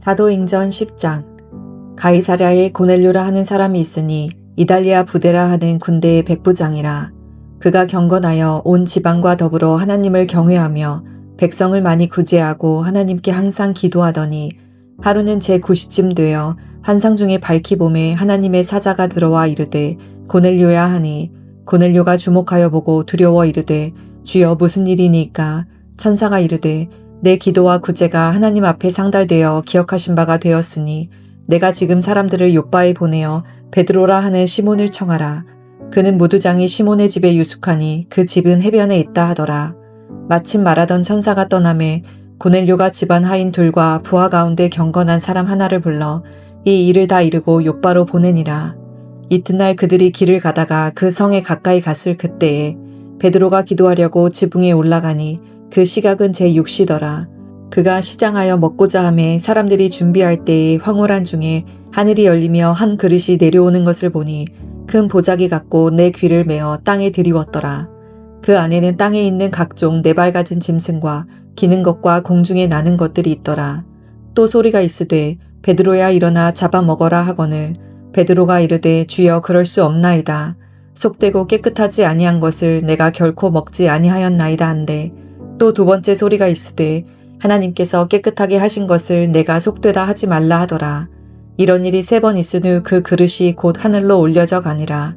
사도행전 10장. 가이사랴에 고넬료라 하는 사람이 있으니 이달리아 부대라 하는 군대의 백부장이라. 그가 경건하여 온 지방과 더불어 하나님을 경외하며 백성을 많이 구제하고 하나님께 항상 기도하더니 하루는 제9시쯤 되어 환상 중에 밝히 봄에 하나님의 사자가 들어와 이르되 고넬료야 하니 고넬료가 주목하여 보고 두려워 이르되 주여 무슨 일이니까. 천사가 이르되 내 기도와 구제가 하나님 앞에 상달되어 기억하신 바가 되었으니 내가 지금 사람들을 욥바에 보내어 베드로라 하는 시몬을 청하라. 그는 무두장이 시몬의 집에 유숙하니 그 집은 해변에 있다 하더라. 마침 말하던 천사가 떠나매 고넬료가 집안 하인 둘과 부하 가운데 경건한 사람 하나를 불러 이 일을 다 이루고 욥바로 보내니라. 이튿날 그들이 길을 가다가 그 성에 가까이 갔을 그때에 베드로가 기도하려고 지붕에 올라가니 그 시각은 제6시더라. 그가 시장하여 먹고자 하매 사람들이 준비할 때에 황홀한 중에 하늘이 열리며 한 그릇이 내려오는 것을 보니 큰 보자기 같고 내 귀를 메어 땅에 들이웠더라. 그 안에는 땅에 있는 각종 네 발 가진 짐승과 기는 것과 공중에 나는 것들이 있더라. 또 소리가 있으되 베드로야 일어나 잡아먹어라 하거늘 베드로가 이르되 주여 그럴 수 없나이다. 속되고 깨끗하지 아니한 것을 내가 결코 먹지 아니하였나이다 한데 또 두 번째 소리가 있으되 하나님께서 깨끗하게 하신 것을 내가 속되다 하지 말라 하더라. 이런 일이 3번 있은 후 그 그릇이 곧 하늘로 올려져 가니라.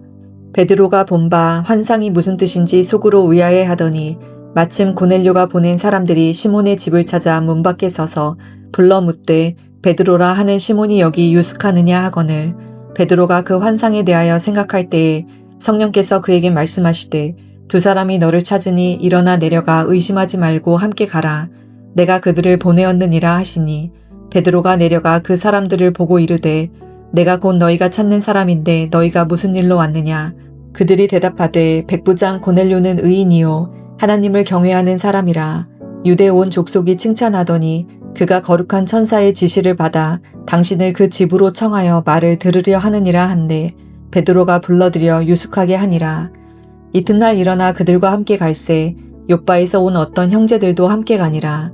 베드로가 본 바 환상이 무슨 뜻인지 속으로 의아해 하더니 마침 고넬료가 보낸 사람들이 시몬의 집을 찾아 문 밖에 서서 불러 묻되 베드로라 하는 시몬이 여기 유숙하느냐 하거늘 베드로가 그 환상에 대하여 생각할 때에 성령께서 그에게 말씀하시되 두 사람이 너를 찾으니 일어나 내려가 의심하지 말고 함께 가라. 내가 그들을 보내었느니라 하시니 베드로가 내려가 그 사람들을 보고 이르되 내가 곧 너희가 찾는 사람인데 너희가 무슨 일로 왔느냐. 그들이 대답하되 백부장 고넬료는 의인이요 하나님을 경외하는 사람이라. 유대 온 족속이 칭찬하더니 그가 거룩한 천사의 지시를 받아 당신을 그 집으로 청하여 말을 들으려 하느니라 한데 베드로가 불러들여 유숙하게 하니라. 이튿날 일어나 그들과 함께 갈새 욥바에서 온 어떤 형제들도 함께 가니라.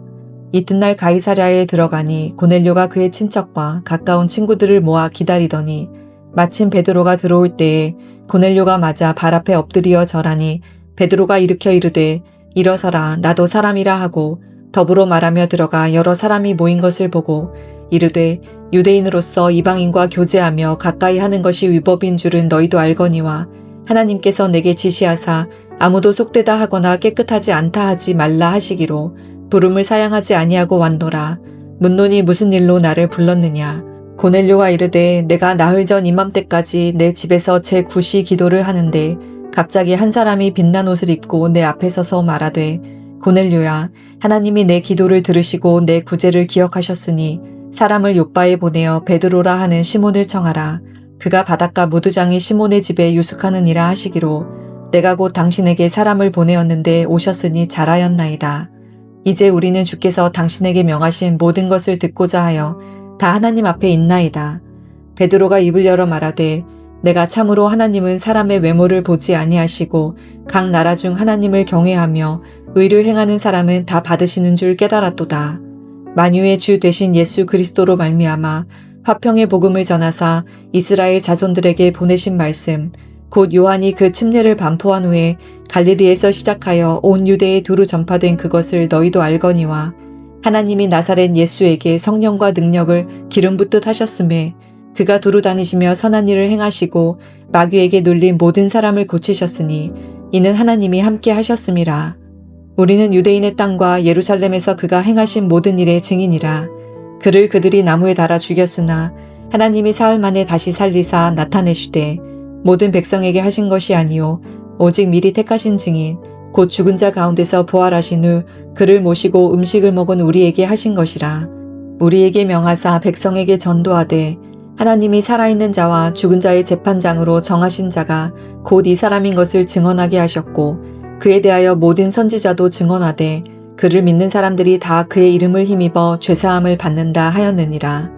이튿날 가이사랴에 들어가니 고넬료가 그의 친척과 가까운 친구들을 모아 기다리더니 마침 베드로가 들어올 때에 고넬료가 맞아 발 앞에 엎드려 절하니 베드로가 일으켜 이르되 일어서라 나도 사람이라 하고 더불어 말하며 들어가 여러 사람이 모인 것을 보고 이르되 유대인으로서 이방인과 교제하며 가까이 하는 것이 위법인 줄은 너희도 알거니와 하나님께서 내게 지시하사 아무도 속되다 하거나 깨끗하지 않다 하지 말라 하시기로 부름을 사양하지 아니하고 왔노라. 묻노니 무슨 일로 나를 불렀느냐. 고넬료가 이르되 내가 나흘 전 이맘때까지 내 집에서 제9시 기도를 하는데 갑자기 한 사람이 빛난 옷을 입고 내 앞에 서서 말하되 고넬료야 하나님이 내 기도를 들으시고 내 구제를 기억하셨으니 사람을 욥바에 보내어 베드로라 하는 시몬을 청하라. 그가 바닷가 무두장이 시몬의 집에 유숙하느니라 하시기로 내가 곧 당신에게 사람을 보내었는데 오셨으니 잘하였나이다. 이제 우리는 주께서 당신에게 명하신 모든 것을 듣고자 하여 다 하나님 앞에 있나이다. 베드로가 입을 열어 말하되 내가 참으로 하나님은 사람의 외모를 보지 아니하시고 각 나라 중 하나님을 경외하며 의를 행하는 사람은 다 받으시는 줄 깨달았도다. 만유의 주 되신 예수 그리스도로 말미암아 화평의 복음을 전하사 이스라엘 자손들에게 보내신 말씀 곧 요한이 그 침례를 반포한 후에 갈릴리에서 시작하여 온 유대에 두루 전파된 그것을 너희도 알거니와 하나님이 나사렛 예수에게 성령과 능력을 기름 붓듯 하셨음에 그가 두루 다니시며 선한 일을 행하시고 마귀에게 눌린 모든 사람을 고치셨으니 이는 하나님이 함께 하셨음이라. 우리는 유대인의 땅과 예루살렘에서 그가 행하신 모든 일의 증인이라. 그를 그들이 나무에 달아 죽였으나 하나님이 사흘 만에 다시 살리사 나타내시되 모든 백성에게 하신 것이 아니요 오직 미리 택하신 증인 곧 죽은 자 가운데서 부활하신 후 그를 모시고 음식을 먹은 우리에게 하신 것이라. 우리에게 명하사 백성에게 전도하되 하나님이 살아있는 자와 죽은 자의 재판장으로 정하신 자가 곧 이 사람인 것을 증언하게 하셨고 그에 대하여 모든 선지자도 증언하되 그를 믿는 사람들이 다 그의 이름을 힘입어 죄사함을 받는다 하였느니라.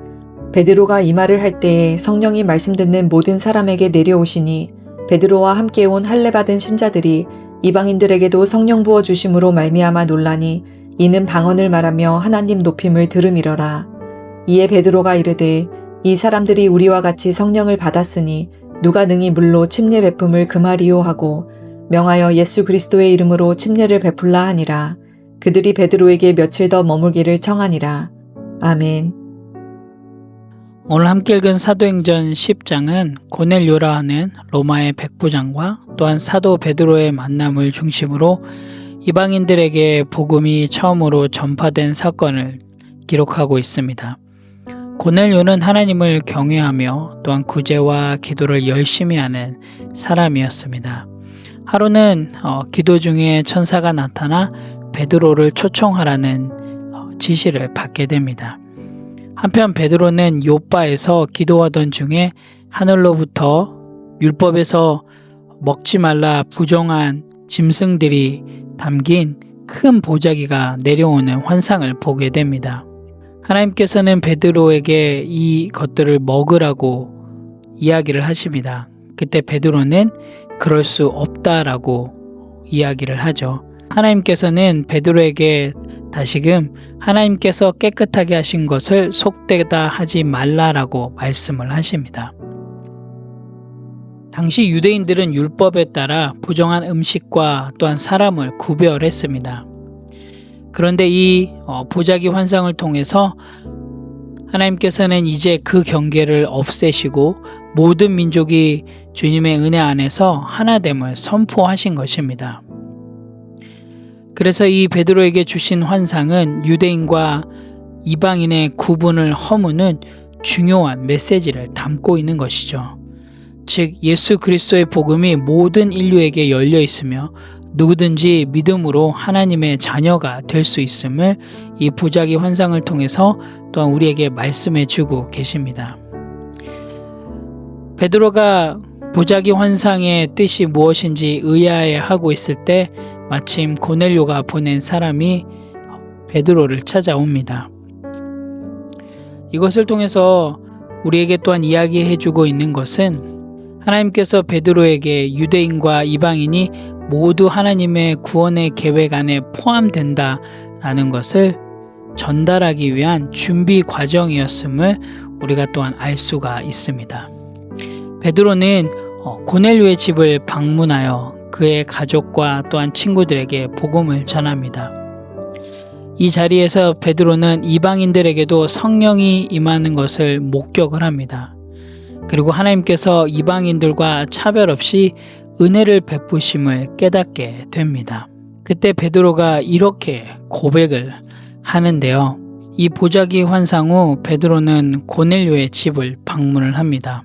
베드로가 이 말을 할 때에 성령이 말씀 듣는 모든 사람에게 내려오시니 베드로와 함께 온 할례 받은 신자들이 이방인들에게도 성령 부어 주심으로 말미암아 놀라니 이는 방언을 말하며 하나님 높임을 들음이러라. 이에 베드로가 이르되 이 사람들이 우리와 같이 성령을 받았으니 누가 능히 물로 침례 베품을 금하리요 하고 명하여 예수 그리스도의 이름으로 침례를 베풀라 하니라. 그들이 베드로에게 며칠 더 머물기를 청하니라. 아멘. 오늘 함께 읽은 사도행전 10장은 고넬료라 하는 로마의 백부장과 또한 사도 베드로의 만남을 중심으로 이방인들에게 복음이 처음으로 전파된 사건을 기록하고 있습니다. 고넬료는 하나님을 경외하며 또한 구제와 기도를 열심히 하는 사람이었습니다. 하루는 기도 중에 천사가 나타나 베드로를 초청하라는 지시를 받게 됩니다. 한편 베드로는 요빠에서 기도하던 중에 하늘로부터 율법에서 먹지 말라 부정한 짐승들이 담긴 큰 보자기가 내려오는 환상을 보게 됩니다. 하나님께서는 베드로에게 이 것들을 먹으라고 이야기를 하십니다. 그때 베드로는 그럴 수 없다라고 이야기를 하죠. 하나님께서는 베드로에게 다시금 하나님께서 깨끗하게 하신 것을 속되다 하지 말라라고 말씀을 하십니다. 당시 유대인들은 율법에 따라 부정한 음식과 또한 사람을 구별했습니다. 그런데 이 보자기 환상을 통해서 하나님께서는 이제 그 경계를 없애시고 모든 민족이 주님의 은혜 안에서 하나됨을 선포하신 것입니다. 그래서 이 베드로에게 주신 환상은 유대인과 이방인의 구분을 허무는 중요한 메시지를 담고 있는 것이죠. 즉 예수 그리스도의 복음이 모든 인류에게 열려 있으며 누구든지 믿음으로 하나님의 자녀가 될 수 있음을 이 보자기 환상을 통해서 또한 우리에게 말씀해 주고 계십니다. 베드로가 보자기 환상의 뜻이 무엇인지 의아해하고 있을 때 마침 고넬료가 보낸 사람이 베드로를 찾아옵니다. 이것을 통해서 우리에게 또한 이야기해 주고 있는 것은 하나님께서 베드로에게 유대인과 이방인이 모두 하나님의 구원의 계획 안에 포함된다라는 것을 전달하기 위한 준비 과정이었음을 우리가 또한 알 수가 있습니다. 베드로는 고넬료의 집을 방문하여 그의 가족과 또한 친구들에게 복음을 전합니다. 이 자리에서 베드로는 이방인들에게도 성령이 임하는 것을 목격을 합니다. 그리고 하나님께서 이방인들과 차별 없이 은혜를 베푸심을 깨닫게 됩니다. 그때 베드로가 이렇게 고백을 하는데요. 이 보자기 환상 후 베드로는 고넬료의 집을 방문을 합니다.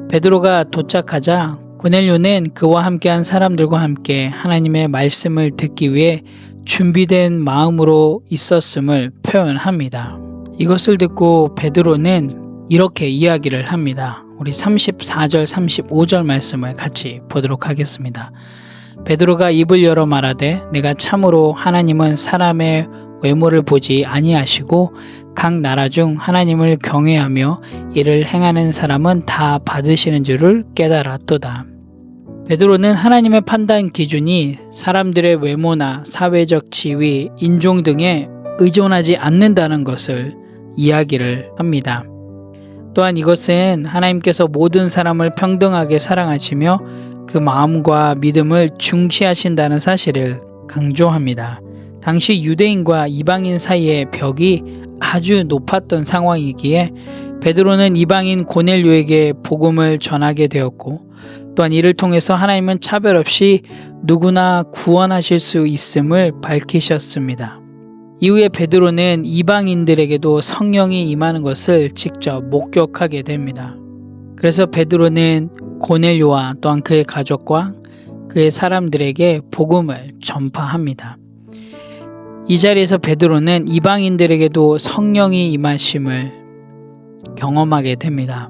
베드로가 도착하자 고넬료는 그와 함께한 사람들과 함께 하나님의 말씀을 듣기 위해 준비된 마음으로 있었음을 표현합니다. 이것을 듣고 베드로는 이렇게 이야기를 합니다. 우리 34절 35절 말씀을 같이 보도록 하겠습니다. 베드로가 입을 열어 말하되 내가 참으로 하나님은 사람의 외모를 보지 아니하시고 각 나라 중 하나님을 경외하며 이를 행하는 사람은 다 받으시는 줄을 깨달았도다. 베드로는 하나님의 판단 기준이 사람들의 외모나 사회적 지위, 인종 등에 의존하지 않는다는 것을 이야기를 합니다. 또한 이것은 하나님께서 모든 사람을 평등하게 사랑하시며 그 마음과 믿음을 중시하신다는 사실을 강조합니다. 당시 유대인과 이방인 사이의 벽이 아주 높았던 상황이기에 베드로는 이방인 고넬료에게 복음을 전하게 되었고 또한 이를 통해서 하나님은 차별 없이 누구나 구원하실 수 있음을 밝히셨습니다. 이후에 베드로는 이방인들에게도 성령이 임하는 것을 직접 목격하게 됩니다. 그래서 베드로는 고넬료와 또한 그의 가족과 그의 사람들에게 복음을 전파합니다. 이 자리에서 베드로는 이방인들에게도 성령이 임하심을 경험하게 됩니다.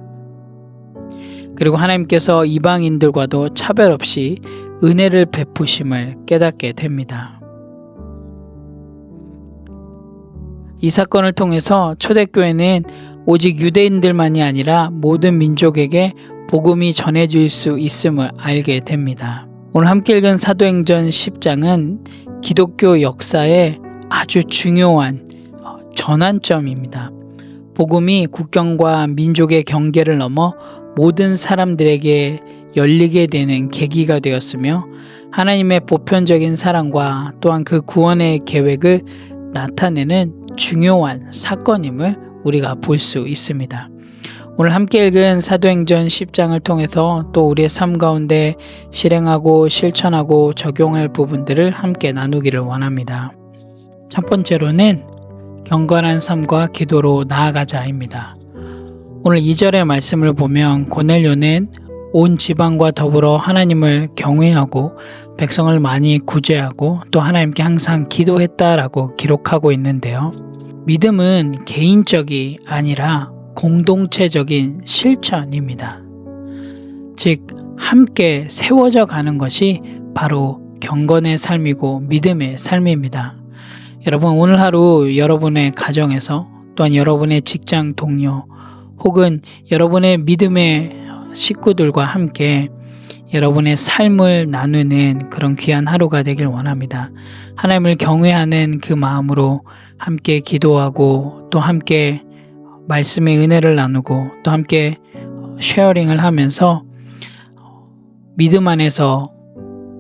그리고 하나님께서 이방인들과도 차별 없이 은혜를 베푸심을 깨닫게 됩니다. 이 사건을 통해서 초대교회는 오직 유대인들만이 아니라 모든 민족에게 복음이 전해질 수 있음을 알게 됩니다. 오늘 함께 읽은 사도행전 10장은 기독교 역사의 아주 중요한 전환점입니다. 복음이 국경과 민족의 경계를 넘어 모든 사람들에게 열리게 되는 계기가 되었으며 하나님의 보편적인 사랑과 또한 그 구원의 계획을 나타내는 중요한 사건임을 우리가 볼 수 있습니다. 오늘 함께 읽은 사도행전 10장을 통해서 또 우리의 삶 가운데 실행하고 실천하고 적용할 부분들을 함께 나누기를 원합니다. 첫 번째로는 경건한 삶과 기도로 나아가자입니다. 오늘 2절의 말씀을 보면 고넬료는 온 지방과 더불어 하나님을 경외하고 백성을 많이 구제하고 또 하나님께 항상 기도했다라고 기록하고 있는데요. 믿음은 개인적이 아니라 공동체적인 실천입니다. 즉 함께 세워져 가는 것이 바로 경건의 삶이고 믿음의 삶입니다. 여러분 오늘 하루 여러분의 가정에서 또한 여러분의 직장 동료 혹은 여러분의 믿음의 식구들과 함께 여러분의 삶을 나누는 그런 귀한 하루가 되길 원합니다. 하나님을 경외하는 그 마음으로 함께 기도하고 또 함께 말씀의 은혜를 나누고 또 함께 쉐어링을 하면서 믿음 안에서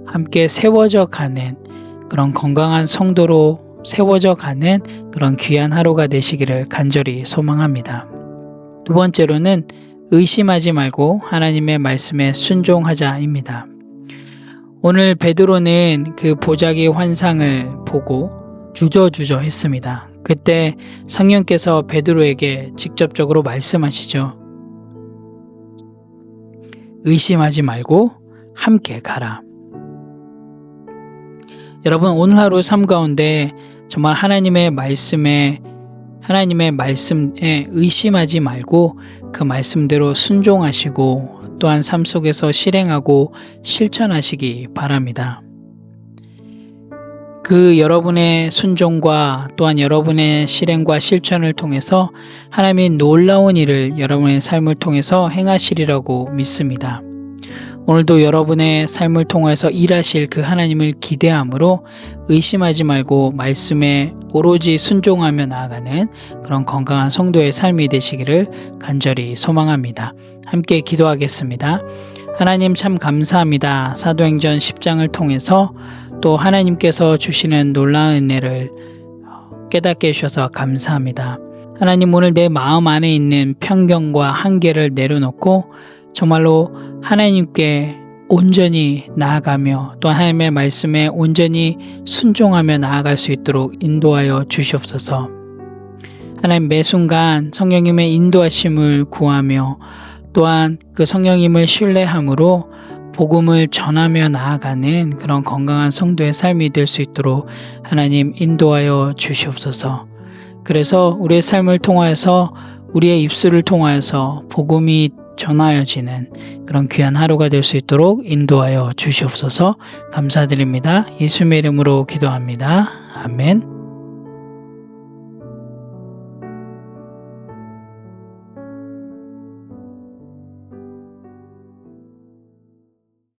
함께 세워져 가는 그런 건강한 성도로 세워져 가는 그런 귀한 하루가 되시기를 간절히 소망합니다. 두 번째로는 의심하지 말고 하나님의 말씀에 순종하자입니다. 오늘 베드로는 그 보자기 환상을 보고 주저주저 했습니다. 그때 성령께서 베드로에게 직접적으로 말씀하시죠. 의심하지 말고 함께 가라. 여러분 오늘 하루 삶 가운데 정말 하나님의 말씀에 의심하지 말고 그 말씀대로 순종하시고 또한 삶 속에서 실행하고 실천하시기 바랍니다. 그 여러분의 순종과 또한 여러분의 실행과 실천을 통해서 하나님이 놀라운 일을 여러분의 삶을 통해서 행하시리라고 믿습니다. 오늘도 여러분의 삶을 통해서 일하실 그 하나님을 기대함으로 의심하지 말고 말씀에 오로지 순종하며 나아가는 그런 건강한 성도의 삶이 되시기를 간절히 소망합니다. 함께 기도하겠습니다. 하나님 참 감사합니다. 사도행전 10장을 통해서 또 하나님께서 주시는 놀라운 은혜를 깨닫게 해주셔서 감사합니다. 하나님 오늘 내 마음 안에 있는 편견과 한계를 내려놓고 정말로 하나님께 온전히 나아가며 또 하나님의 말씀에 온전히 순종하며 나아갈 수 있도록 인도하여 주시옵소서. 하나님 매 순간 성령님의 인도하심을 구하며 또한 그 성령님을 신뢰함으로 복음을 전하며 나아가는 그런 건강한 성도의 삶이 될 수 있도록 하나님 인도하여 주시옵소서. 그래서 우리의 삶을 통하여서 우리의 입술을 통하여서 복음이 전하여지는 그런 귀한 하루가 될 수 있도록 인도하여 주시옵소서. 감사드립니다. 예수님의 이름으로 기도합니다. 아멘.